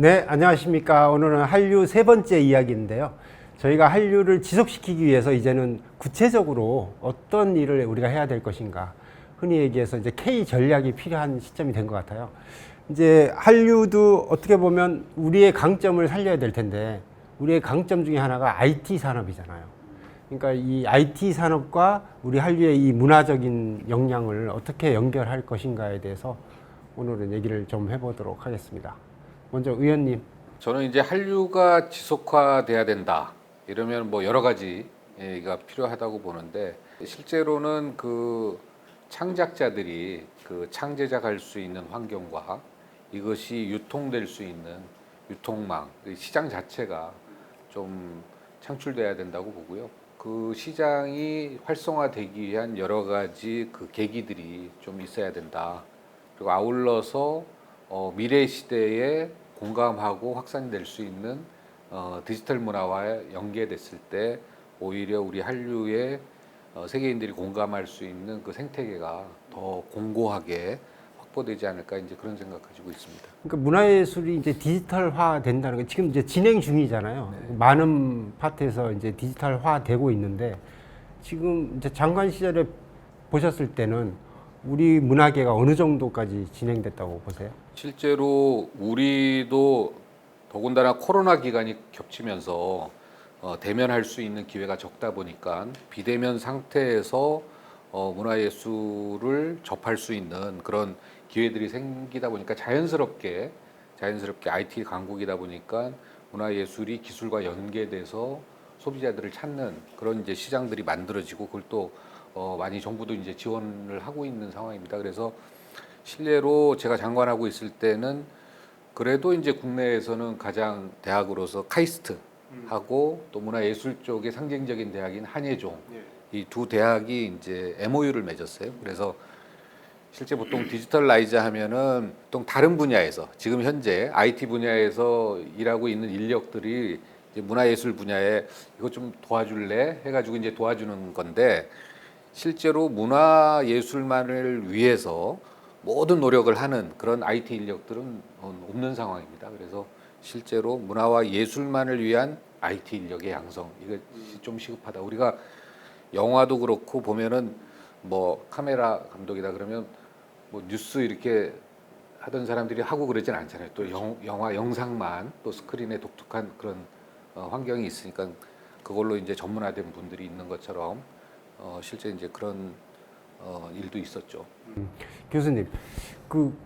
네, 안녕하십니까. 오늘은 한류 세 번째 이야기인데요. 저희가 한류를 지속시키기 위해서 이제는 구체적으로 어떤 일을 우리가 해야 될 것인가. 흔히 얘기해서 이제 K 전략이 필요한 시점이 된 것 같아요. 이제 한류도 어떻게 보면 우리의 강점을 살려야 될 텐데, 우리의 강점 중에 하나가 IT 산업이잖아요. 그러니까 이 IT 산업과 우리 한류의 이 문화적인 역량을 어떻게 연결할 것인가에 대해서 오늘은 얘기를 좀 해보도록 하겠습니다. 먼저 의원님. 저는 이제 한류가 지속화돼야 된다. 이러면 뭐 여러 가지가 필요하다고 보는데, 실제로는 그 창작자들이 그 창제작할 수 있는 환경과 이것이 유통될 수 있는 유통망, 시장 자체가 좀 창출돼야 된다고 보고요. 그 시장이 활성화되기 위한 여러 가지 그 계기들이 좀 있어야 된다. 그리고 아울러서 미래 시대에 공감하고 확산이 될 수 있는 디지털 문화와 연계됐을 때 오히려 우리 한류의 세계인들이 공감할 수 있는 그 생태계가 더 공고하게 확보되지 않을까, 이제 그런 생각 가지고 있습니다. 그러니까 문화예술이 이제 디지털화 된다는 게 지금 이제 진행 중이잖아요. 네. 많은 파트에서 이제 디지털화 되고 있는데, 지금 이제 장관 시절에 보셨을 때는 우리 문화계가 어느 정도까지 진행됐다고 보세요? 실제로 우리도 더군다나 코로나 기간이 겹치면서 대면할 수 있는 기회가 적다 보니까 비대면 상태에서 문화예술을 접할 수 있는 그런 기회들이 생기다 보니까 자연스럽게 IT 강국이다 보니까 문화예술이 기술과 연계돼서 소비자들을 찾는 그런 이제 시장들이 만들어지고, 그걸 또 많이 정부도 이제 지원을 하고 있는 상황입니다. 그래서 실례로 제가 장관하고 있을 때는 그래도 이제 국내에서는 가장 대학으로서 카이스트하고 또 문화예술 쪽의 상징적인 대학인 한예종, 이 두 대학이 이제 MOU를 맺었어요. 그래서 실제 보통 디지털 라이즈 하면은 보통 다른 분야에서 지금 현재 IT 분야에서 일하고 있는 인력들이 이제 문화예술 분야에 이거 좀 도와줄래 해가지고 이제 도와주는 건데, 실제로 문화예술만을 위해서 모든 노력을 하는 그런 IT 인력들은 없는 상황입니다. 그래서 실제로 문화와 예술만을 위한 IT 인력의 양성, 이거 좀 시급하다. 우리가 영화도 그렇고 보면은 뭐 카메라 감독이다 그러면 뭐 뉴스 이렇게 하던 사람들이 하고 그러진 않잖아요. 또 영화 영상만 또 스크린에 독특한 그런 환경이 있으니까 그걸로 이제 전문화된 분들이 있는 것처럼 실제 이제 그런 일도 있었죠. 교수님, 그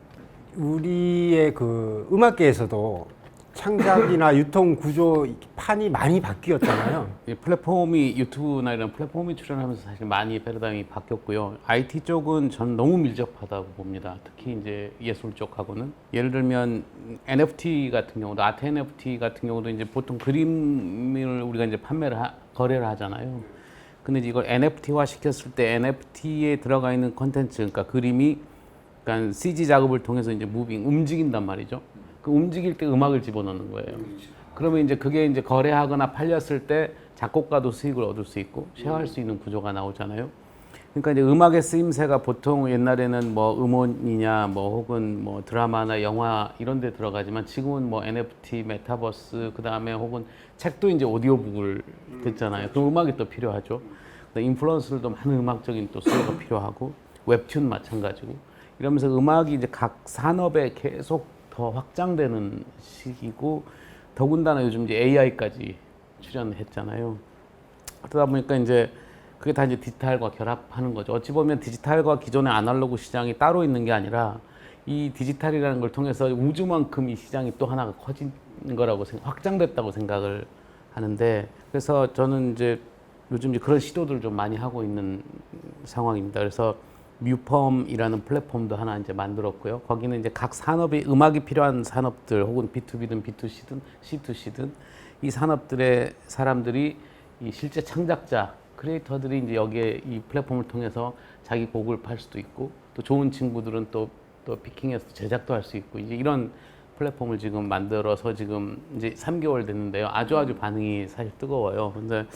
우리의 그 음악계에서도 창작이나 유통 구조 판이 많이 바뀌었잖아요. 이 플랫폼이 유튜브나 이런 플랫폼이 출연하면서 사실 많이 패러다임이 바뀌었고요. IT 쪽은 전 너무 밀접하다고 봅니다. 특히 이제 예술 쪽하고는 예를 들면 NFT 같은 경우도 아트 NFT 같은 경우도 이제 보통 그림을 우리가 이제 거래를 하잖아요. 근데 이걸 NFT화 시켰을 때 NFT에 들어가 있는 컨텐츠, 그러니까 그림이 그러니까 CG 작업을 통해서 이제 움직인단 말이죠. 그 움직일 때 음악을 집어넣는 거예요. 그러면 이제 그게 이제 거래하거나 팔렸을 때 작곡가도 수익을 얻을 수 있고 쉐어할 수 있는 구조가 나오잖아요. 그러니까 이제 음악의 쓰임새가 보통 옛날에는 뭐 음원이냐 뭐 혹은 뭐 드라마나 영화 이런 데 들어가지만 지금은 뭐 NFT, 메타버스, 그다음에 혹은 책도 이제 오디오북을 듣잖아요. 그럼 음악이 또 필요하죠. 인플루언서들도 많은 음악적인 또 수요가 필요하고, 웹툰 마찬가지고, 이러면서 음악이 이제 각 산업에 계속 더 확장되는 시기고, 더군다나 요즘 이제 AI까지 출연했잖아요. 그러다 보니까 이제 그게 다 이제 디지털과 결합하는 거죠. 어찌 보면 디지털과 기존의 아날로그 시장이 따로 있는 게 아니라 이 디지털이라는 걸 통해서 우주만큼 이 시장이 또 하나가 커진 거라고 확장됐다고 생각을 하는데, 그래서 저는 이제 요즘 이제 그런 시도들을 좀 많이 하고 있는 상황입니다. 그래서 뮤펌이라는 플랫폼도 하나 이제 만들었고요. 거기는 이제 각 산업이 음악이 필요한 산업들 혹은 B2B든 B2C든 C2C든 이 산업들의 사람들이 이 실제 창작자, 크리에이터들이 이제 여기에 이 플랫폼을 통해서 자기 곡을 팔 수도 있고, 또 좋은 친구들은 또 피킹해서 제작도 할 수 있고, 이제 이런 플랫폼을 지금 만들어서 지금 이제 3개월 됐는데요. 아주 반응이 사실 뜨거워요. 근데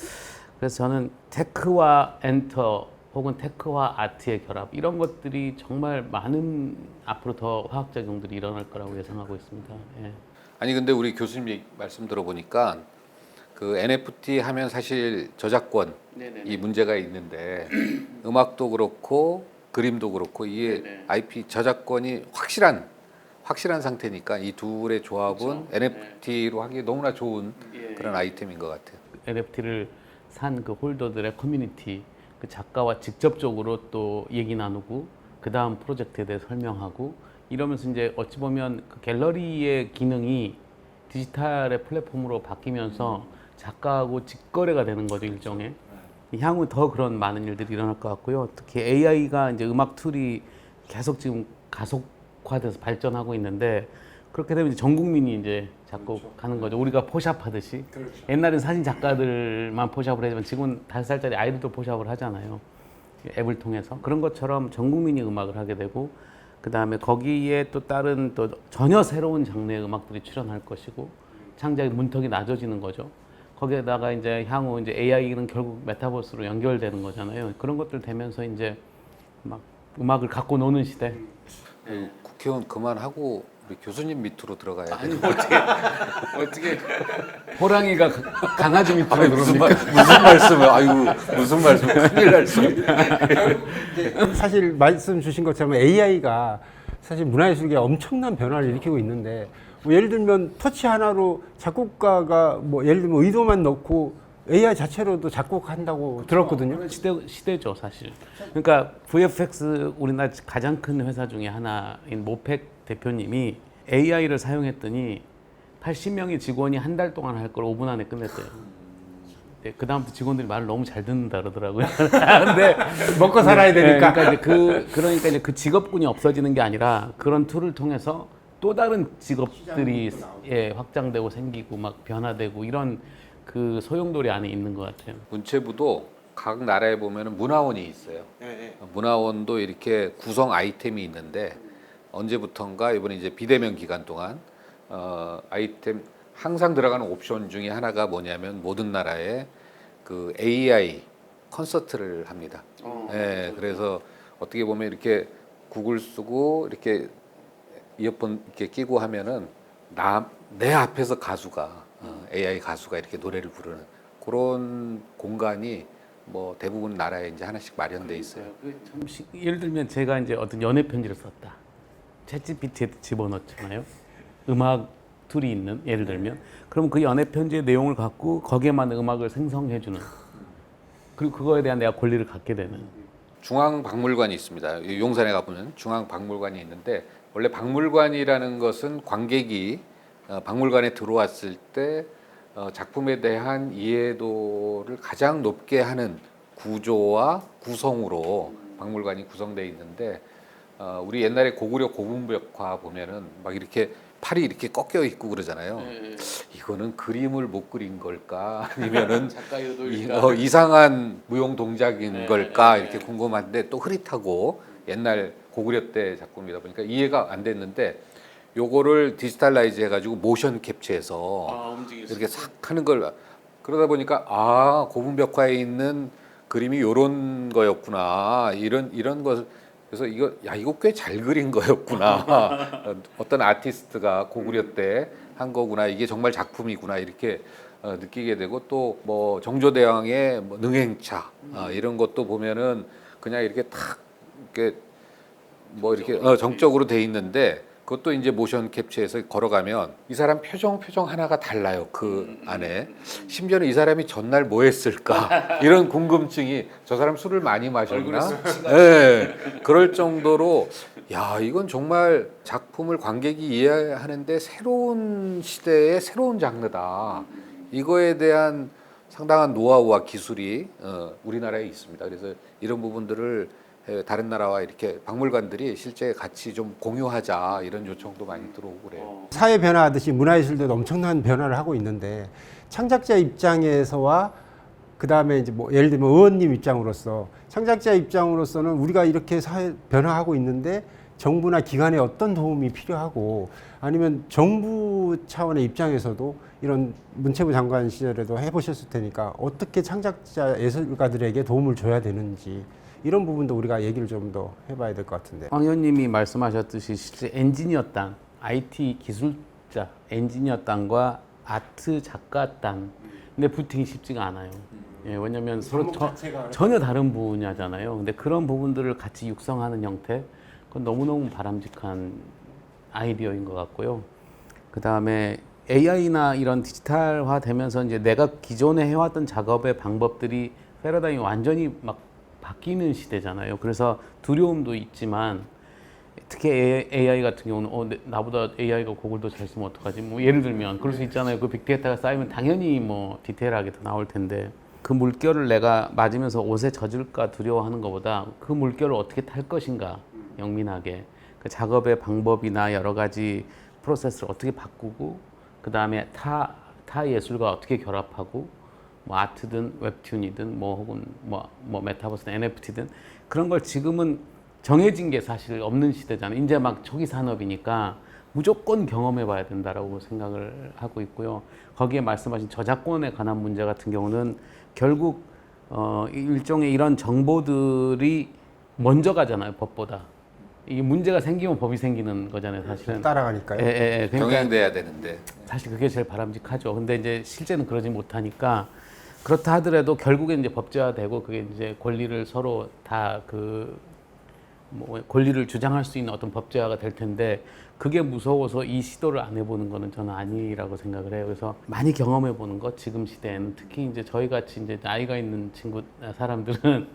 그래서 저는 테크와 엔터 혹은 테크와 아트의 결합, 이런 것들이 정말 많은 앞으로 더 화학 작용들이 일어날 거라고 예상하고 있습니다. 예. 아니 근데 우리 교수님 말씀 들어보니까 그 NFT 하면 사실 저작권이 문제가 있는데 음악도 그렇고 그림도 그렇고 이게 네네. IP 저작권이 확실한 상태니까 이 둘의 조합은 그렇죠. NFT로 하기 너무나 좋은 예. 그런 아이템인 것 같아요. NFT를 산 그 홀더들의 커뮤니티, 그 작가와 직접적으로 또 얘기 나누고 그 다음 프로젝트에 대해 설명하고 이러면서 이제 어찌 보면 그 갤러리의 기능이 디지털의 플랫폼으로 바뀌면서 작가하고 직거래가 되는 거죠, 일종의. 향후 더 그런 많은 일들이 일어날 것 같고요. 특히 AI가 이제 음악 툴이 계속 지금 가속화돼서 발전하고 있는데 그렇게 되면 이제 전 국민이 이제 작곡하는 거죠. 우리가 포샵 하듯이. 옛날엔 사진 작가들만 포샵을 했지만 지금은 5살짜리 아이들도 포샵을 하잖아요. 앱을 통해서. 그런 것처럼 전 국민이 음악을 하게 되고 그 다음에 거기에 또 다른 또 전혀 새로운 장르의 음악들이 출연할 것이고 창작의 문턱이 낮아지는 거죠. 거기에다가 이제 향후 이제 AI는 결국 메타버스로 연결되는 거잖아요. 그런 것들 되면서 이제 막 음악을 갖고 노는 시대. 그 국회의원 그만하고 우리 교수님 밑으로 들어가야 돼요. 아니 어떻게 호랑이가 강아지 밑으로 아니, 무슨 말씀을 무슨 말씀 큰일 날 소리. 사실 말씀 주신 것처럼 AI가 사실 문화예술계에 엄청난 변화를 일으키고 있는데 뭐 예를 들면 터치 하나로 작곡가가 뭐 예를 들면 의도만 넣고 AI 자체로도 작곡한다고 들었거든요. 그런 시대죠 사실. 그러니까 VFX 우리나라 가장 큰 회사 중에 하나인 모펙 대표님이 AI를 사용했더니 80명의 직원이 한 달 동안 할 걸 5분 안에 끝냈대요. 그 다음부터 직원들이 말을 너무 잘 듣는다 그러더라고요. 근데 먹고 살아야 되니까. 그러니까 이제 그 직업군이 없어지는 게 아니라 그런 툴을 통해서 또 다른 직업들이 확장되고 생기고 막 변화되고 이런 그 소용돌이 안에 있는 것 같아요. 문체부도 각 나라에 보면은 문화원이 있어요. 문화원도 이렇게 구성 아이템이 있는데 언제부턴가 이번에 이제 비대면 기간 동안 아이템 항상 들어가는 옵션 중에 하나가 뭐냐면 모든 나라에 그 AI 콘서트를 합니다. 그래서 어떻게 보면 이렇게 구글 쓰고 이렇게 이어폰 이렇게 끼고 하면은 내 앞에서 가수가 AI 가수가 이렇게 노래를 부르는 그런 공간이 뭐 대부분 나라에 이제 하나씩 마련돼 있어요. 예를 들면 제가 이제 어떤 연애 편지를 썼다. 챗GPT에 집어넣잖아요. 음악 툴이 있는 예를 들면 그럼 그 연애 편지의 내용을 갖고 거기에만 음악을 생성해주는 그리고 그거에 대한 내가 권리를 갖게 되는. 중앙박물관이 있습니다. 용산에 가보면 중앙박물관이 있는데 원래 박물관이라는 것은 관객이 박물관에 들어왔을 때 작품에 대한 이해도를 가장 높게 하는 구조와 구성으로 박물관이 구성되어 있는데 우리 옛날에 고구려 고분벽화 보면은 막 이렇게 팔이 이렇게 꺾여 있고 그러잖아요. 이거는 그림을 못 그린 걸까 아니면은 이상한 무용 동작인 걸까 이렇게 궁금한데 또 흐릿하고 옛날 고구려 때 작품이다 보니까 이해가 안 됐는데 요거를 디지털라이즈 해가지고 모션 capture해서 이렇게 싹 하는 걸 그러다 보니까 고분벽화에 있는 그림이 요런 거였구나 이런 것 그래서 이거 꽤 잘 그린 거였구나 어떤 아티스트가 고구려 때 한 거구나 이게 정말 작품이구나 이렇게 느끼게 되고 또 뭐 정조대왕의 뭐 능행차 이런 것도 보면은 그냥 이렇게 탁 이렇게 뭐 이렇게 정적으로 돼 있는데 그것도 이제 모션 캡처해서 걸어가면 이 사람 표정 하나가 달라요 그 안에 심지어는 이 사람이 전날 뭐 했을까 이런 궁금증이 저 사람 술을 많이 마셨나 그럴 정도로 야 이건 정말 작품을 관객이 이해하는데 새로운 시대의 새로운 장르다 이거에 대한 상당한 노하우와 기술이 우리나라에 있습니다. 그래서 이런 부분들을 다른 나라와 이렇게 박물관들이 실제 같이 좀 공유하자 이런 요청도 많이 들어오고 그래요. 사회 변화하듯이 문화예술도 엄청난 변화를 하고 있는데 창작자 입장에서와 그 다음에 이제 뭐 예를 들면 의원님 입장으로서 창작자 입장으로서는 우리가 이렇게 사회 변화하고 있는데 정부나 기관에 어떤 도움이 필요하고 아니면 정부 차원의 입장에서도 이런 문체부 장관 시절에도 해보셨을 테니까 어떻게 창작자 예술가들에게 도움을 줘야 되는지 이런 부분도 우리가 얘기를 좀 더 해봐야 될 것 같은데. 황 의원님이 말씀하셨듯이 실제 엔지니어 땅, IT 기술 각자 엔지니어 땅과 아트 작가 땅. 근데 부팅이 쉽지가 않아요. 예, 왜냐면 서로 전혀 다른 분야잖아요. 근데 그런 부분들을 같이 육성하는 형태, 그건 너무너무 바람직한 아이디어인 것 같고요. 그 다음에 AI나 이런 디지털화 되면서 이제 내가 기존에 해왔던 작업의 방법들이 패러다임이 완전히 막 바뀌는 시대잖아요. 그래서 두려움도 있지만 특히 AI 같은 경우는 나보다 AI가 고글도 잘 쓰면 어떡하지? 뭐 예를 들면 그럴 수 있잖아요. 그 빅데이터가 쌓이면 당연히 뭐 디테일하게 더 나올 텐데 그 물결을 내가 맞으면서 옷에 젖을까 두려워하는 것보다 그 물결을 어떻게 탈 것인가 영민하게 그 작업의 방법이나 여러 가지 프로세스를 어떻게 바꾸고 그 다음에 타 예술과 어떻게 결합하고 뭐 아트든 웹툰이든 뭐 혹은 뭐 메타버스든 NFT든 그런 걸 지금은 정해진 게 사실 없는 시대잖아요. 이제 막 초기 산업이니까 무조건 경험해 봐야 된다라고 생각을 하고 있고요. 거기에 말씀하신 저작권에 관한 문제 같은 경우는 결국 일종의 이런 정보들이 먼저 가잖아요, 법보다. 이게 문제가 생기면 법이 생기는 거잖아요, 사실은. 따라가니까요. 예. 그러니까 병행돼야 되는데. 사실 그게 제일 바람직하죠. 근데 이제 실제는 그러지 못하니까 그렇다 하더라도 결국엔 이제 법제화되고 그게 이제 권리를 서로 다 권리를 주장할 수 있는 어떤 법제화가 될 텐데 그게 무서워서 이 시도를 안 해보는 거는 저는 아니라고 생각을 해요. 그래서 많이 경험해 보는 것 지금 시대에는 특히 이제 저희 같이 이제 나이가 있는 사람들은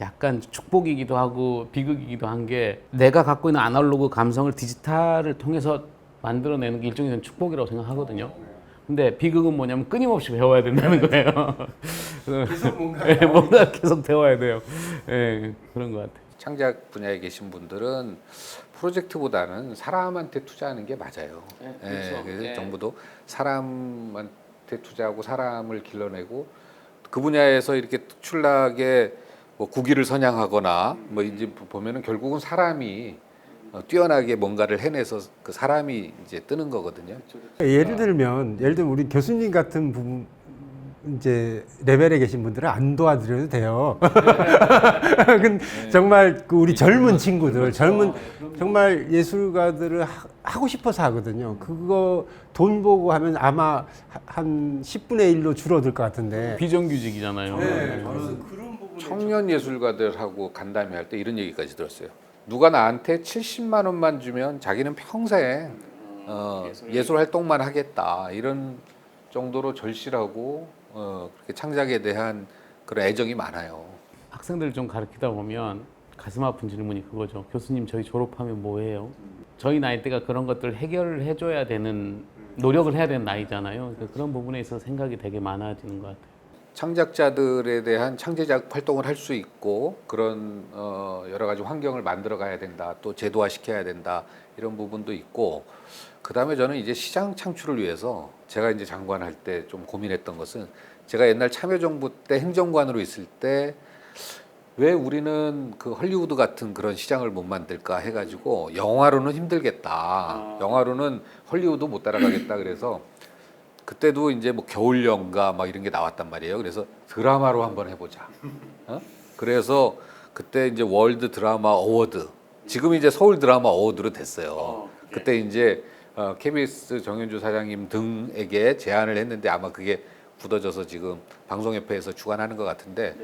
약간 축복이기도 하고 비극이기도 한 게 내가 갖고 있는 아날로그 감성을 디지털을 통해서 만들어내는 게 일종의 축복이라고 생각하거든요. 근데 비극은 뭐냐면 끊임없이 배워야 된다는 거예요. 계속 뭔가 계속 배워야 돼요. 예, 그런 것 같아요. 창작 분야에 계신 분들은 프로젝트보다는 사람한테 투자하는 게 맞아요. 그렇죠. 그래서 정부도 사람한테 투자하고 사람을 길러내고 그 분야에서 이렇게 특출나게 뭐 국위를 선양하거나 뭐 이제 보면은 결국은 사람이 뛰어나게 뭔가를 해내서 그 사람이 이제 뜨는 거거든요. 예를 들면 우리 교수님 같은 부분 이제 레벨에 계신 분들은 안 도와드려도 돼요. 정말 그 우리 젊은 친구들, 정말 예술가들을 하고 싶어서 하거든요. 그거 돈 보고 하면 아마 한 10분의 1로 줄어들 것 같은데. 비정규직이잖아요. 청년 예술가들하고 간담회 할 때 이런 얘기까지 들었어요. 누가 나한테 70만 원만 주면 자기는 평생 예술 활동만 하겠다 이런 정도로 절실하고 그렇게 창작에 대한 그런 애정이 많아요. 학생들 좀 가르치다 보면 가슴 아픈 질문이 그거죠. 교수님 저희 졸업하면 뭐 해요? 저희 나이 때가 그런 것들을 해결을 해줘야 되는 노력을 해야 되는 나이잖아요. 그런 부분에 있어서 생각이 되게 많아지는 것 같아요. 창작자들에 대한 창제작 활동을 할 수 있고 그런 여러 가지 환경을 만들어 가야 된다. 또 제도화 시켜야 된다. 이런 부분도 있고 그다음에 저는 이제 시장 창출을 위해서 제가 이제 장관할 때 좀 고민했던 것은 제가 옛날 참여정부 때 행정관으로 있을 때 왜 우리는 그 헐리우드 같은 그런 시장을 못 만들까 해가지고 영화로는 힘들겠다. 영화로는 헐리우드 못 따라가겠다. 그래서 그때도 이제 뭐 겨울연가 막 이런 게 나왔단 말이에요. 그래서 드라마로 한번 해보자. 그래서 그때 이제 월드 드라마 어워드, 지금 이제 서울 드라마 어워드로 됐어요. 그때 이제 KBS 정현주 사장님 등에게 제안을 했는데 아마 그게 굳어져서 지금 방송협회에서 주관하는 것 같은데.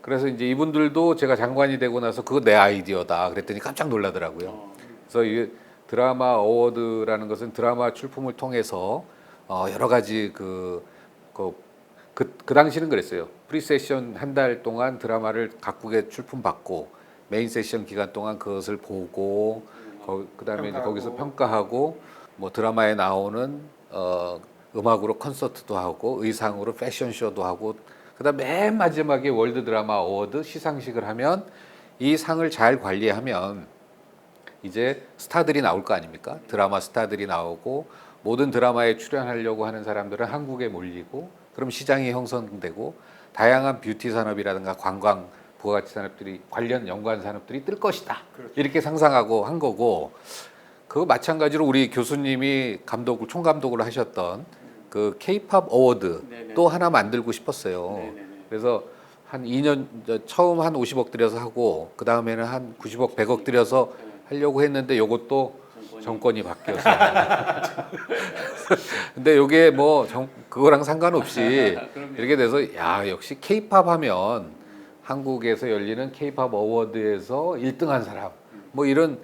그래서 이제 이분들도 제가 장관이 되고 나서 그거 내 아이디어다 그랬더니 깜짝 놀라더라고요. 그래서 이 드라마 어워드라는 것은 드라마 출품을 통해서 여러 가지 그 당시는 그랬어요. 프리세션 한 달 동안 드라마를 각국에 출품받고 메인 세션 기간 동안 그것을 보고 그다음에 이제 거기서 평가하고 뭐 드라마에 나오는 음악으로 콘서트도 하고 의상으로 패션쇼도 하고 그다음 맨 마지막에 월드 드라마 어워드 시상식을 하면 이 상을 잘 관리하면 이제 스타들이 나올 거 아닙니까? 드라마 스타들이 나오고 모든 드라마에 출연하려고 하는 사람들은 한국에 몰리고 그럼 시장이 형성되고 다양한 뷰티 산업이라든가 관광 부가가치 산업들이 관련 연관 산업들이 뜰 것이다. 그렇죠. 이렇게 상상하고 한 거고 그 마찬가지로 우리 교수님이 총감독을 하셨던 그 K-팝 어워드 또 하나 만들고 싶었어요. 그래서 한 2년 처음 한 50억 들여서 하고 그 다음에는 한 90억 100억 들여서 하려고 했는데 이것도 정권이 바뀌어서. 근데 요게 뭐 그거랑 상관없이 이렇게 돼서 야 역시 케이팝 하면 한국에서 열리는 케이팝 어워드에서 1등한 사람 뭐 이런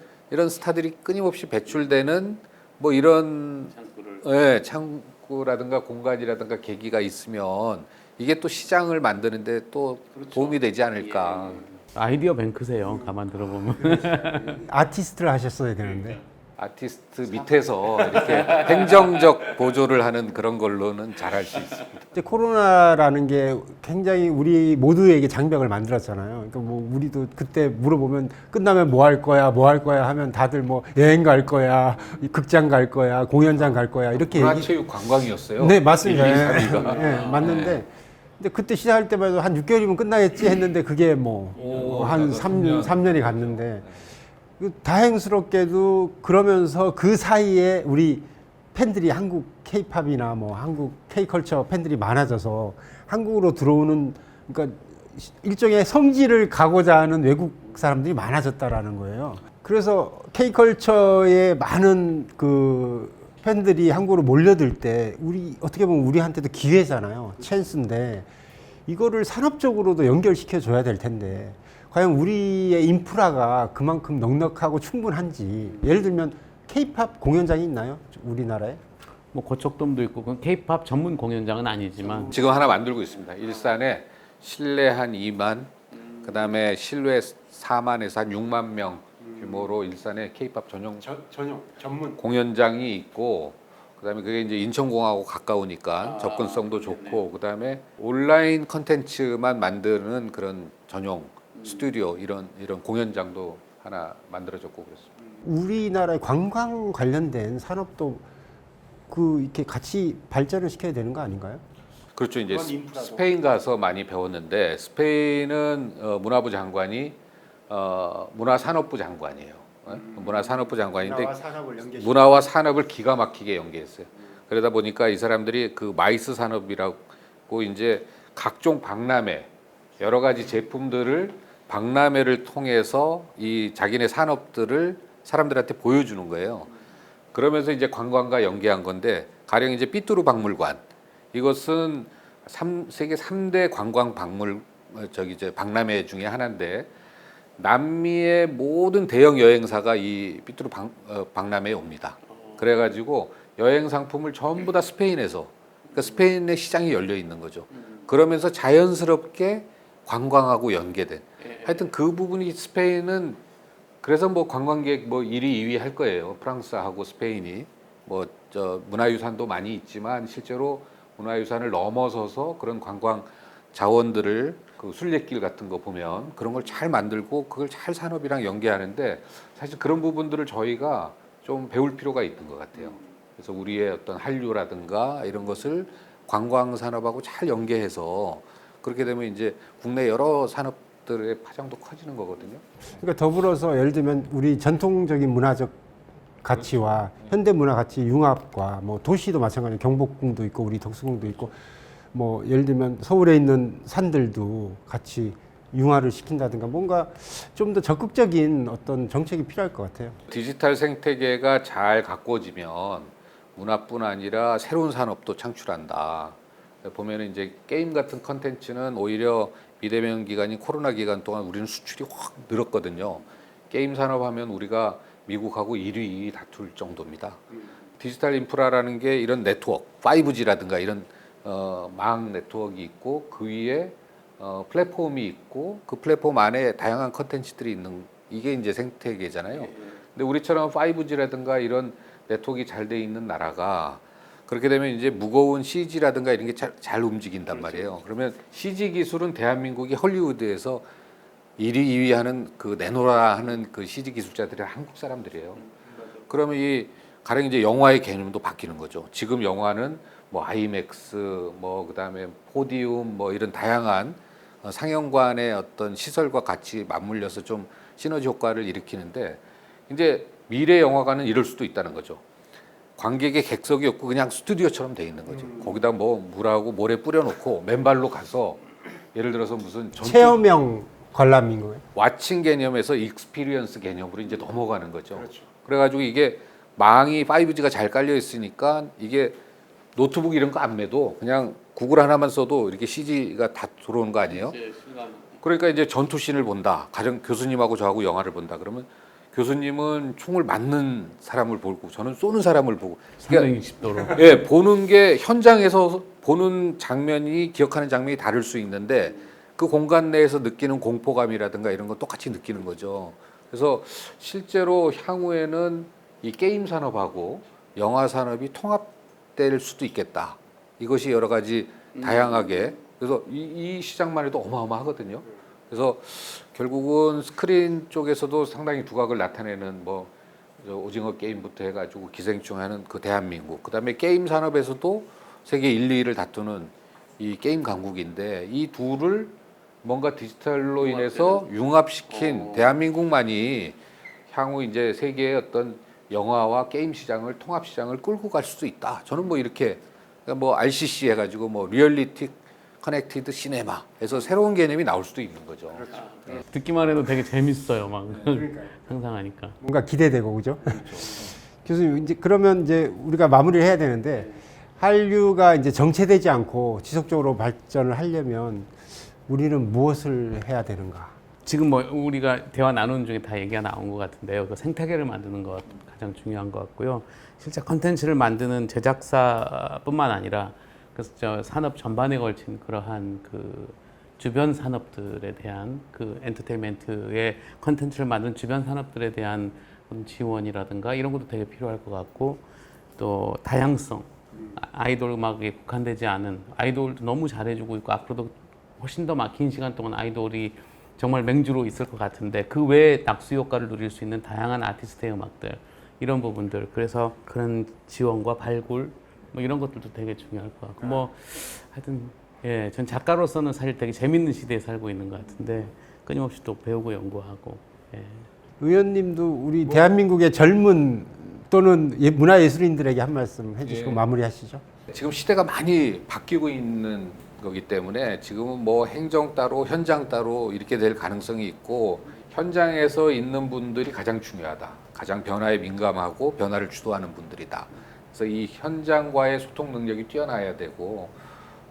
스타들이 끊임없이 배출되는 뭐 이런 창구라든가 공간이라든가 계기가 있으면 이게 또 시장을 만드는데 또 도움이 되지 않을까. 아이디어 뱅크세요. 가만 들어보면. 아티스트를 하셨어야 되는데. 아티스트 밑에서 이렇게 행정적 보조를 하는 그런 걸로는 잘할 수 있습니다. 이제 코로나라는 게 굉장히 우리 모두에게 장벽을 만들었잖아요. 그러니까 뭐 우리도 그때 물어보면 끝나면 뭐 할 거야, 뭐 할 거야 하면 다들 뭐 여행 갈 거야, 극장 갈 거야, 공연장 갈 거야 이렇게 문화체육 관광이었어요. 네, 맞습니다. 1, 2, 3위가. 네, 맞는데 근데 그때 시작할 때마다 한 6개월이면 끝나겠지 했는데 그게 뭐 한 3년이 갔는데 다행스럽게도 그러면서 그 사이에 우리 팬들이 한국 K-팝이나 뭐 한국 K-컬처 팬들이 많아져서 한국으로 들어오는 그러니까 일종의 성지를 가고자 하는 외국 사람들이 많아졌다라는 거예요. 그래서 K-컬처의 많은 그 팬들이 한국으로 몰려들 때 우리 어떻게 보면 우리한테도 기회잖아요. 찬스인데 이거를 산업적으로도 연결시켜 줘야 될 텐데 과연 우리의 인프라가 그만큼 넉넉하고 충분한지. 예를 들면 K-팝 공연장이 있나요? 우리나라에? 뭐 고척돔도 있고 그건 K-팝 전문 공연장은 아니지만 지금 하나 만들고 있습니다. 일산에 실내 한 2만, 그다음에 실외 4만에서 한 6만 명 규모로 일산에 K-팝 전용 전문 공연장이 있고, 그다음에 그게 이제 인천공항하고 가까우니까 접근성도 좋고, 그다음에 온라인 컨텐츠만 만드는 그런 전용 스튜디오 이런 공연장도 하나 만들어졌고 그랬습니다. 우리나라의 관광 관련된 산업도 그 이렇게 같이 발전을 시켜야 되는 거 아닌가요? 그렇죠. 이제 그런 인프라도. 스페인 가서 많이 배웠는데 스페인은 문화부 장관이 문화산업부 장관이에요. 문화산업부 장관인데 문화와 산업을 기가 막히게 연계했어요. 그러다 보니까 이 사람들이 그 마이스 산업이라고 이제 각종 박람회 여러 가지 제품들을 박람회를 통해서 이 자기네 산업들을 사람들한테 보여주는 거예요. 그러면서 이제 관광과 연계한 건데 가령 이제 삐뚤루 박물관 이것은 세계 3대 관광 박람회 중에 하나인데 남미의 모든 대형 여행사가 이 삐뚤루 박람회에 옵니다. 그래가지고 여행 상품을 전부 다 스페인에서 그러니까 스페인의 시장이 열려 있는 거죠. 그러면서 자연스럽게 관광하고 연계된 하여튼 그 부분이 스페인은 그래서 뭐 관광객 뭐 1위, 2위 할 거예요. 프랑스하고 스페인이 뭐 문화유산도 많이 있지만 실제로 문화유산을 넘어서서 그런 관광 자원들을 그 순례길 같은 거 보면 그런 걸 잘 만들고 그걸 잘 산업이랑 연계하는데 사실 그런 부분들을 저희가 좀 배울 필요가 있는 것 같아요. 그래서 우리의 어떤 한류라든가 이런 것을 관광 산업하고 잘 연계해서 그렇게 되면 이제 국내 여러 산업들의 파장도 커지는 거거든요. 그러니까 더불어서 예를 들면 우리 전통적인 문화적 가치와 현대 문화 가치 융합과 뭐 도시도 마찬가지로 경복궁도 있고 우리 덕수궁도 있고 뭐 예를 들면 서울에 있는 산들도 같이 융화를 시킨다든가 뭔가 좀 더 적극적인 어떤 정책이 필요할 것 같아요. 디지털 생태계가 잘 가꿔지면 문화뿐 아니라 새로운 산업도 창출한다. 보면은 이제 게임 같은 컨텐츠는 오히려 비대면 기간인 코로나 기간 동안 우리는 수출이 확 늘었거든요. 게임 산업하면 우리가 미국하고 1위 다툴 정도입니다. 디지털 인프라라는 게 이런 네트워크, 5G라든가 이런 망 네트워크가 있고 그 위에 플랫폼이 있고 그 플랫폼 안에 다양한 컨텐츠들이 있는 이게 이제 생태계잖아요. 근데 우리처럼 5G라든가 이런 네트워크가 잘 돼 있는 나라가 그렇게 되면 이제 무거운 CG라든가 이런 게 잘 움직인단 말이에요. 그러면 CG 기술은 대한민국이 헐리우드에서 1위, 2위 하는 그 내노라 하는 그 CG 기술자들이 한국 사람들이에요. 그러면 이 가령 이제 영화의 개념도 바뀌는 거죠. 지금 영화는 뭐 아이맥스, 뭐 그다음에 포디움, 뭐 이런 다양한 상영관의 어떤 시설과 같이 맞물려서 좀 시너지 효과를 일으키는데 이제 미래 영화관은 이럴 수도 있다는 거죠. 관객의 객석이 없고 그냥 스튜디오처럼 돼 있는 거죠. 거기다 뭐 물하고 모래 뿌려놓고 맨발로 가서 예를 들어서 무슨 체험형 관람인 거예요. 왓칭 개념에서 익스피리언스 개념으로 이제 넘어가는 거죠. 그래가지고 이게 망이 5G가 잘 깔려 있으니까 이게 노트북 이런 거 안 매도 그냥 구글 하나만 써도 이렇게 CG가 다 들어오는 거 아니에요? 그러니까 이제 전투씬을 본다. 가정 교수님하고 저하고 영화를 본다. 그러면 교수님은 총을 맞는 사람을 보고 저는 쏘는 사람을 보고. 그러니까 360도로. 예, 보는 게 현장에서 보는 장면이 기억하는 장면이 다를 수 있는데 그 공간 내에서 느끼는 공포감이라든가 이런 거 똑같이 느끼는 거죠. 그래서 실제로 향후에는 이 게임 산업하고 영화 산업이 통합될 수도 있겠다. 이것이 여러 가지 다양하게 그래서 이 시장만 해도 어마어마하거든요. 그래서 결국은 스크린 쪽에서도 상당히 두각을 나타내는 뭐 오징어 게임부터 해가지고 기생충하는 그 대한민국, 그다음에 게임 산업에서도 세계 1, 2위를 다투는 이 게임 강국인데 이 둘을 뭔가 디지털로 인해서 융합시킨 대한민국만이 향후 이제 세계의 어떤 영화와 게임 시장을 통합 시장을 끌고 갈 수도 있다. 저는 뭐 이렇게 그러니까 뭐 RCC 해가지고 뭐 리얼리티 커넥티드 시네마에서 새로운 개념이 나올 수도 있는 거죠. 듣기만 해도 되게 재밌어요. 막 상상하니까. 뭔가 기대되고 그죠? 교수님 이제 그러면 이제 우리가 마무리를 해야 되는데 한류가 이제 정체되지 않고 지속적으로 발전을 하려면 우리는 무엇을 해야 되는가? 지금 뭐 우리가 대화 나누는 중에 다 얘기가 나온 것 같은데요. 그 생태계를 만드는 것 가장 중요한 것 같고요. 실제 컨텐츠를 만드는 제작사뿐만 아니라 그래서 저 산업 전반에 걸친 그러한 그 주변 산업들에 대한 그 엔터테인먼트의 컨텐츠를 만드는 주변 산업들에 대한 지원이라든가 이런 것도 되게 필요할 것 같고 또 다양성 아이돌 음악에 국한되지 않은 아이돌도 너무 잘해주고 있고 앞으로도 훨씬 더 긴 시간 동안 아이돌이 정말 맹주로 있을 것 같은데 그 외에 낙수 효과를 누릴 수 있는 다양한 아티스트의 음악들 이런 부분들 그래서 그런 지원과 발굴 뭐 이런 것들도 되게 중요할 것 같고 뭐 하여튼 예, 전 작가로서는 사실 되게 재밌는 시대에 살고 있는 것 같은데 끊임없이 또 배우고 연구하고 예. 의원님도 우리 대한민국의 젊은 또는 문화예술인들에게 한 말씀 해주시고 마무리하시죠. 지금 시대가 많이 바뀌고 있는 거기 때문에 지금은 뭐 행정 따로 현장 따로 이렇게 될 가능성이 있고 현장에서 있는 분들이 가장 중요하다. 가장 변화에 민감하고 변화를 주도하는 분들이다. 그래서 이 현장과의 소통 능력이 뛰어나야 되고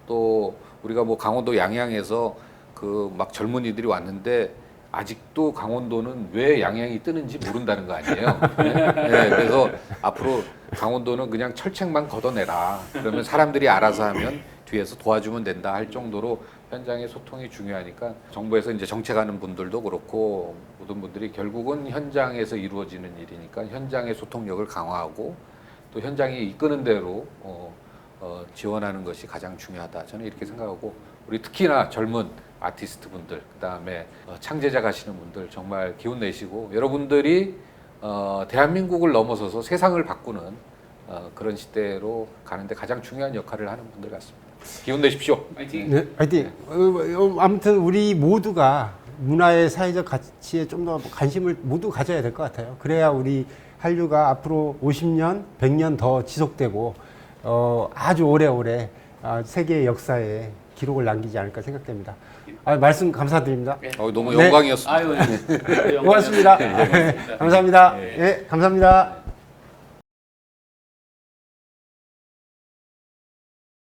또 우리가 뭐 강원도 양양에서 그 막 젊은이들이 왔는데 아직도 강원도는 왜 양양이 뜨는지 모른다는 거 아니에요. 네? 네, 그래서 앞으로 강원도는 그냥 철책만 걷어내라. 그러면 사람들이 알아서 하면 뒤에서 도와주면 된다 할 정도로 현장의 소통이 중요하니까 정부에서 이제 정책하는 분들도 그렇고 모든 분들이 결국은 현장에서 이루어지는 일이니까 현장의 소통력을 강화하고 또 현장이 이끄는 대로 지원하는 것이 가장 중요하다. 저는 이렇게 생각하고 우리 특히나 젊은 아티스트 분들 그다음에 창제자 가시는 분들 정말 기운 내시고 여러분들이 대한민국을 넘어서서 세상을 바꾸는 그런 시대로 가는데 가장 중요한 역할을 하는 분들 같습니다. 기운 내십시오. 파이팅. 네, 화이팅. 아무튼 우리 모두가 문화의 사회적 가치에 좀 더 관심을 모두 가져야 될 것 같아요. 그래야 우리 한류가 앞으로 50년, 100년 더 지속되고 아주 오래오래 세계의 역사에 기록을 남기지 않을까 생각됩니다. 말씀 감사드립니다. 너무 네. 영광이었습니다. 아유, 고맙습니다. 감사합니다. 네. 네, 감사합니다.